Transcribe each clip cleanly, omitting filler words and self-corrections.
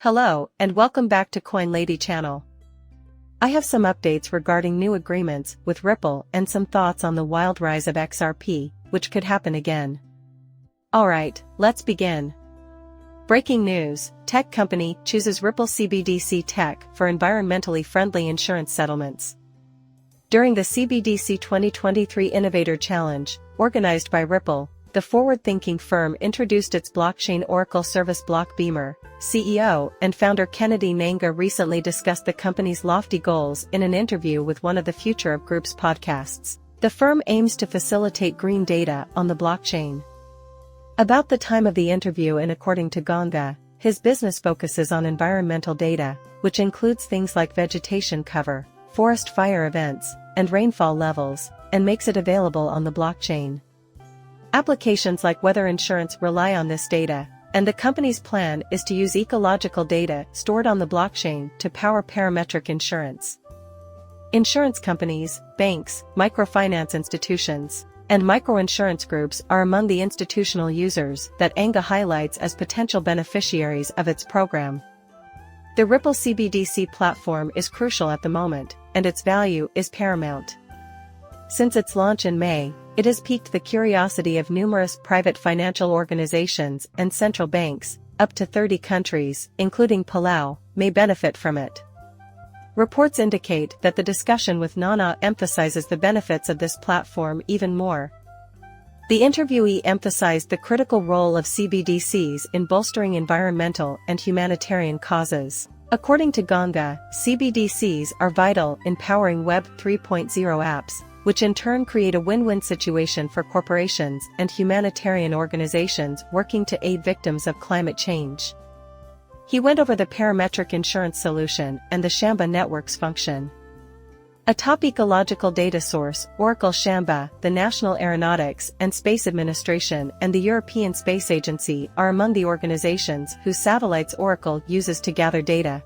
Hello, and welcome back to Coin Lady channel. I have some updates regarding new agreements with Ripple and some thoughts on the wild rise of XRP, which could happen again. Alright, let's begin. Breaking news: tech company chooses Ripple CBDC tech for environmentally friendly insurance settlements. During the CBDC 2023 Innovator Challenge, organized by Ripple, the forward-thinking firm introduced its blockchain Oracle Service Block Beamer. CEO and founder Kennedy Nanga recently discussed the company's lofty goals in an interview with one of the Future of Group's podcasts. The firm aims to facilitate green data on the blockchain. About the time of the interview, and according to Ganga, his business focuses on environmental data, which includes things like vegetation cover, forest fire events, and rainfall levels, and makes it available on the blockchain. Applications like weather insurance rely on this data, and the company's plan is to use ecological data stored on the blockchain to power parametric insurance. Insurance companies, banks, microfinance institutions, and microinsurance groups are among the institutional users that Anga highlights as potential beneficiaries of its program. The Ripple CBDC platform is crucial at the moment, and its value is paramount. Since its launch in May, it has piqued the curiosity of numerous private financial organizations and central banks. Up to 30 countries, including Palau, may benefit from it. Reports indicate that the discussion with Nana emphasizes the benefits of this platform even more. The interviewee emphasized the critical role of CBDCs in bolstering environmental and humanitarian causes. According to Ganga, CBDCs are vital in powering Web 3.0 apps, which in turn create a win-win situation for corporations and humanitarian organizations working to aid victims of climate change. He went over the parametric insurance solution and the Shamba network's function. A top ecological data source, Oracle Shamba, the National Aeronautics and Space Administration and the European Space Agency are among the organizations whose satellites Oracle uses to gather data.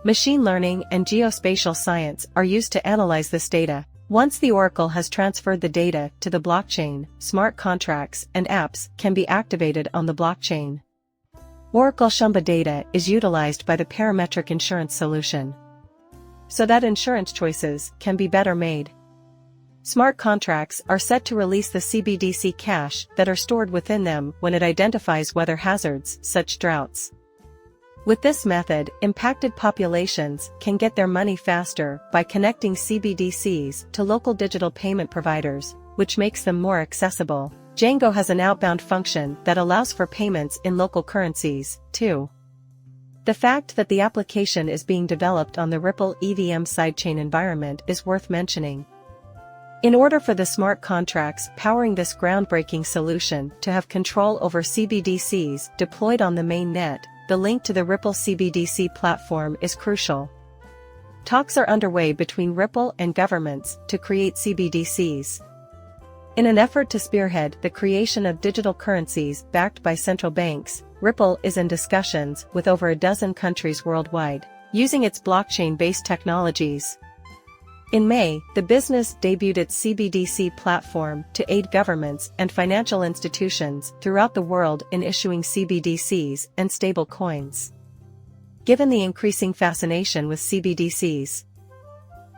Machine learning and geospatial science are used to analyze this data. Once the Oracle has transferred the data to the blockchain, smart contracts and apps can be activated on the blockchain. Oracle Shamba data is utilized by the parametric insurance solution, so that insurance choices can be better made. Smart contracts are set to release the CBDC cash that are stored within them when it identifies weather hazards, such droughts. With this method, impacted populations can get their money faster by connecting CBDCs to local digital payment providers, which makes them more accessible. Django has an outbound function that allows for payments in local currencies, too. The fact that the application is being developed on the Ripple EVM sidechain environment is worth mentioning. In order for the smart contracts powering this groundbreaking solution to have control over CBDCs deployed on the main net, the link to the Ripple CBDC platform is crucial. Talks are underway between Ripple and governments to create CBDCs. In an effort to spearhead the creation of digital currencies backed by central banks, Ripple is in discussions with over a dozen countries worldwide, using its blockchain-based technologies. In May, the business debuted its CBDC platform to aid governments and financial institutions throughout the world in issuing CBDCs and stable coins. Given the increasing fascination with CBDCs,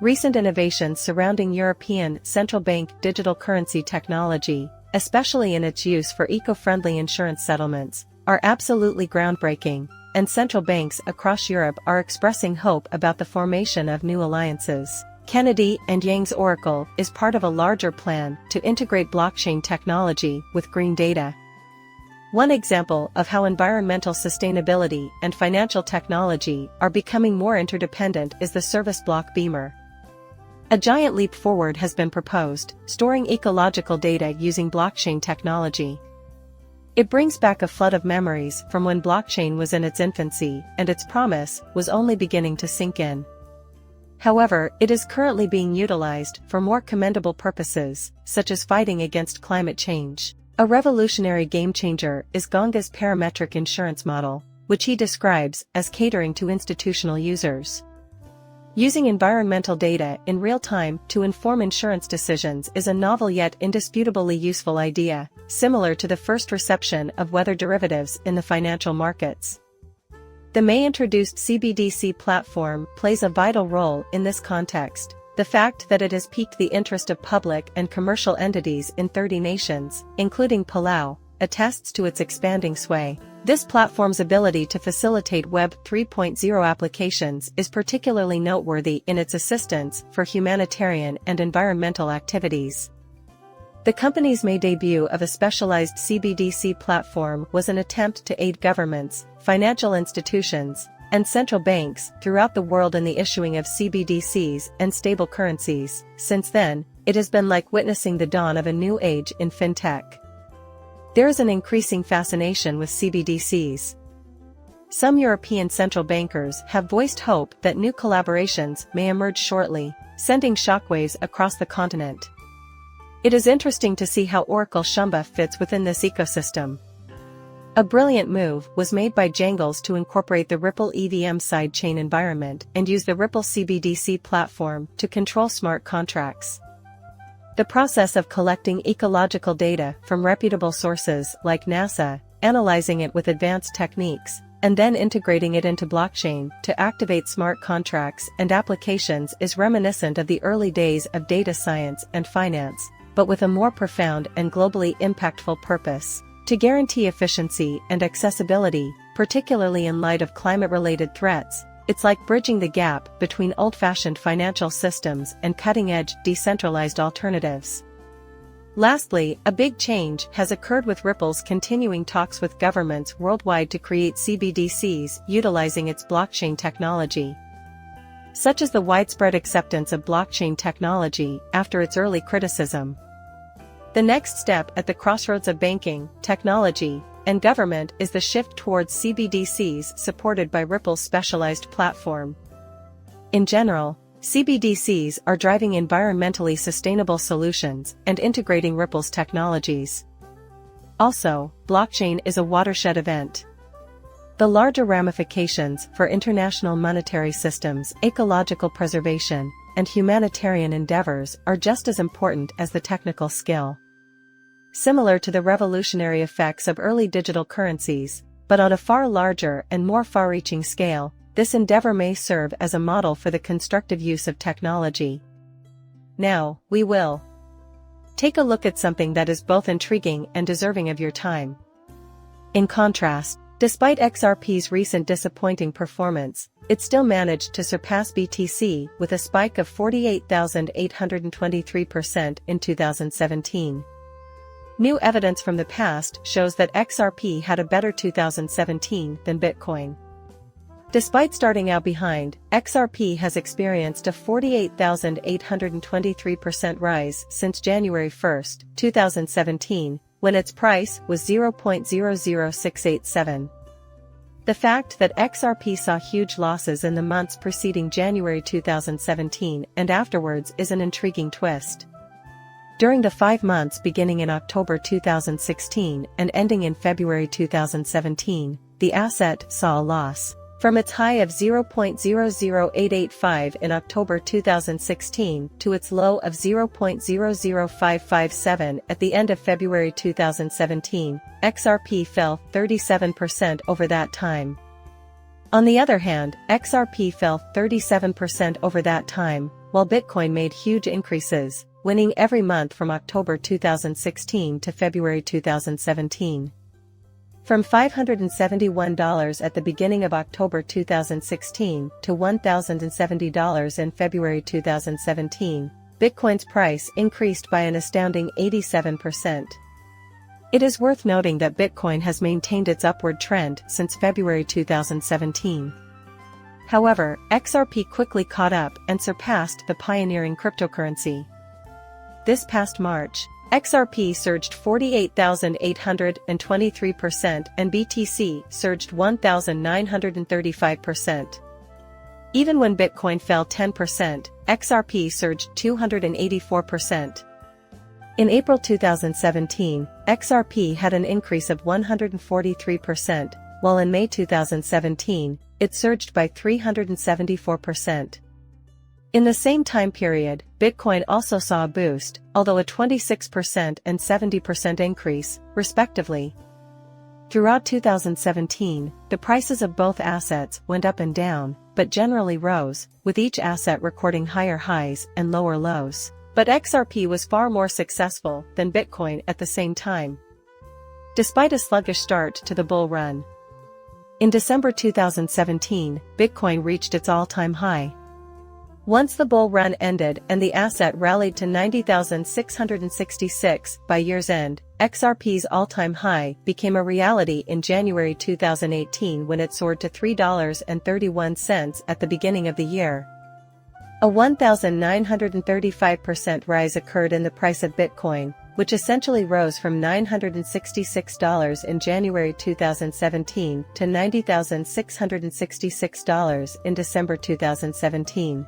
recent innovations surrounding European Central Bank digital currency technology, especially in its use for eco-friendly insurance settlements, are absolutely groundbreaking, and central banks across Europe are expressing hope about the formation of new alliances. Kennedy and Yang's Oracle is part of a larger plan to integrate blockchain technology with green data. One example of how environmental sustainability and financial technology are becoming more interdependent is the Service Block Beamer. A giant leap forward has been proposed, storing ecological data using blockchain technology. It brings back a flood of memories from when blockchain was in its infancy and its promise was only beginning to sink in. However, it is currently being utilized for more commendable purposes, such as fighting against climate change. A revolutionary game-changer is Ganga's parametric insurance model, which he describes as catering to institutional users. Using environmental data in real time to inform insurance decisions is a novel yet indisputably useful idea, similar to the first reception of weather derivatives in the financial markets. The May-introduced CBDC platform plays a vital role in this context. The fact that it has piqued the interest of public and commercial entities in 30 nations, including Palau, attests to its expanding sway. This platform's ability to facilitate Web 3.0 applications is particularly noteworthy in its assistance for humanitarian and environmental activities. The company's May debut of a specialized CBDC platform was an attempt to aid governments, financial institutions, and central banks throughout the world in the issuing of CBDCs and stable currencies. Since then, it has been like witnessing the dawn of a new age in fintech. There is an increasing fascination with CBDCs. Some European central bankers have voiced hope that new collaborations may emerge shortly, sending shockwaves across the continent. It is interesting to see how Oracle Shumba fits within this ecosystem. A brilliant move was made by Jangles to incorporate the Ripple EVM sidechain environment and use the Ripple CBDC platform to control smart contracts. The process of collecting ecological data from reputable sources like NASA, analyzing it with advanced techniques, and then integrating it into blockchain to activate smart contracts and applications is reminiscent of the early days of data science and finance, but with a more profound and globally impactful purpose: to guarantee efficiency and accessibility, particularly in light of climate-related threats. It's like bridging the gap between old-fashioned financial systems and cutting-edge, decentralized alternatives. Lastly, a big change has occurred with Ripple's continuing talks with governments worldwide to create CBDCs utilizing its blockchain technology. Such is the widespread acceptance of blockchain technology after its early criticism. The next step at the crossroads of banking, technology, and government is the shift towards CBDCs supported by Ripple's specialized platform. In general, CBDCs are driving environmentally sustainable solutions and integrating Ripple's technologies. Also, blockchain is a watershed event. The larger ramifications for international monetary systems, ecological preservation, and humanitarian endeavors are just as important as the technical skill. Similar to the revolutionary effects of early digital currencies, but on a far larger and more far-reaching scale, this endeavor may serve as a model for the constructive use of technology. Now, we will take a look at something that is both intriguing and deserving of your time. In contrast, despite XRP's recent disappointing performance, it still managed to surpass BTC with a spike of 48,823% in 2017. New evidence from the past shows that XRP had a better 2017 than Bitcoin. Despite starting out behind, XRP has experienced a 48,823% rise since January 1, 2017, when its price was 0.00687. The fact that XRP saw huge losses in the months preceding January 2017 and afterwards is an intriguing twist. During the 5 months beginning in October 2016 and ending in February 2017, the asset saw a loss. From its high of 0.00885 in October 2016 to its low of 0.00557 at the end of February 2017, XRP fell 37% over that time. On the other hand, XRP fell 37% over that time, while Bitcoin made huge increases, winning every month from October 2016 to February 2017. From $571 at the beginning of October 2016 to $1,070 in February 2017, Bitcoin's price increased by an astounding 87%. It is worth noting that Bitcoin has maintained its upward trend since February 2017. However, XRP quickly caught up and surpassed the pioneering cryptocurrency. This past March, XRP surged 48,823% and BTC surged 1,935%. Even when Bitcoin fell 10%, XRP surged 284%. In April 2017, XRP had an increase of 143%, while in May 2017, it surged by 374%. In the same time period, Bitcoin also saw a boost, although a 26% and 70% increase, respectively. Throughout 2017, the prices of both assets went up and down, but generally rose, with each asset recording higher highs and lower lows. But XRP was far more successful than Bitcoin at the same time, despite a sluggish start to the bull run. In December 2017, Bitcoin reached its all-time high. Once the bull run ended and the asset rallied to 90,666 by year's end, XRP's all-time high became a reality in January 2018 when it soared to $3.31 at the beginning of the year. A 1,935% rise occurred in the price of Bitcoin, which essentially rose from $966 in January 2017 to $90,666 in December 2017.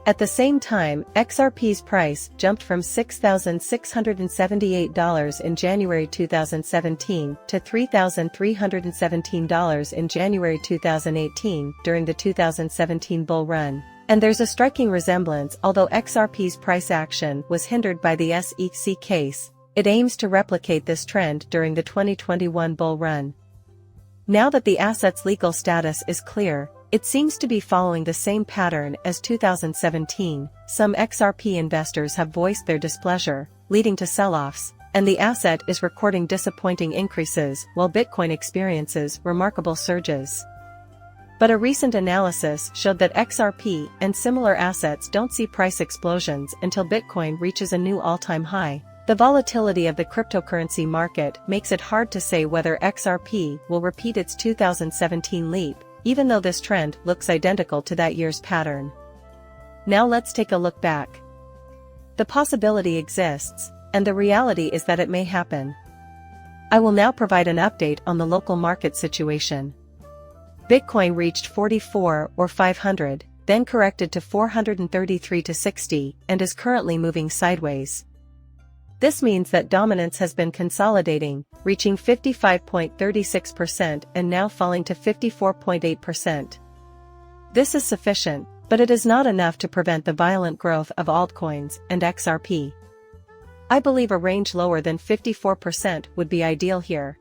At the same time, XRP's price jumped from $6,678 in January 2017 to $3,317 in January 2018 during the 2017 bull run. And there's a striking resemblance. Although XRP's price action was hindered by the SEC case, it aims to replicate this trend during the 2021 bull run. Now that the asset's legal status is clear, it seems to be following the same pattern as 2017. Some XRP investors have voiced their displeasure, leading to sell-offs, and the asset is recording disappointing increases while Bitcoin experiences remarkable surges. But a recent analysis showed that XRP and similar assets don't see price explosions until Bitcoin reaches a new all-time high. The volatility of the cryptocurrency market makes it hard to say whether XRP will repeat its 2017 leap, even though this trend looks identical to that year's pattern. Now let's take a look back. The possibility exists, and the reality is that it may happen. I will now provide an update on the local market situation. Bitcoin reached 44 or 500, then corrected to 433 to 60, and is currently moving sideways. This means that dominance has been consolidating, reaching 55.36% and now falling to 54.8%. This is sufficient, but it is not enough to prevent the violent growth of altcoins and XRP. I believe a range lower than 54% would be ideal here.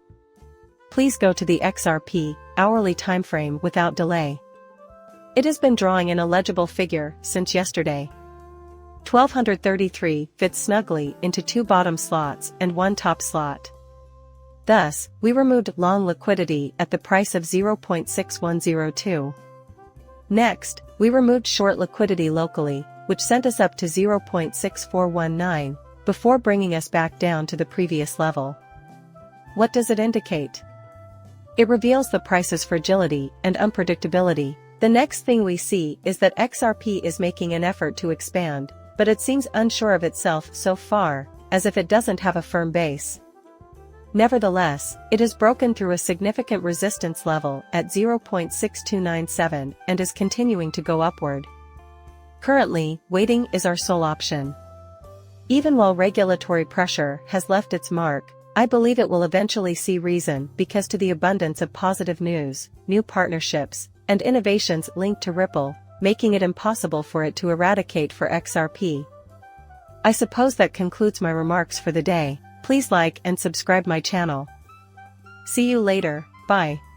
Please go to the XRP hourly timeframe without delay. It has been drawing an illegible figure since yesterday. 1233 fits snugly into two bottom slots and one top slot. Thus, we removed long liquidity at the price of 0.6102. Next, we removed short liquidity locally, which sent us up to 0.6419, before bringing us back down to the previous level. What does it indicate? It reveals the price's fragility and unpredictability. The next thing we see is that XRP is making an effort to expand, but it seems unsure of itself so far, as if it doesn't have a firm base. Nevertheless, it has broken through a significant resistance level at 0.6297 and is continuing to go upward. Currently, waiting is our sole option. Even while regulatory pressure has left its mark, I believe it will eventually see reason because to the abundance of positive news, new partnerships, and innovations linked to Ripple, making it impossible for it to eradicate for XRP. I suppose that concludes my remarks for the day. Please like and subscribe my channel. See you later, bye.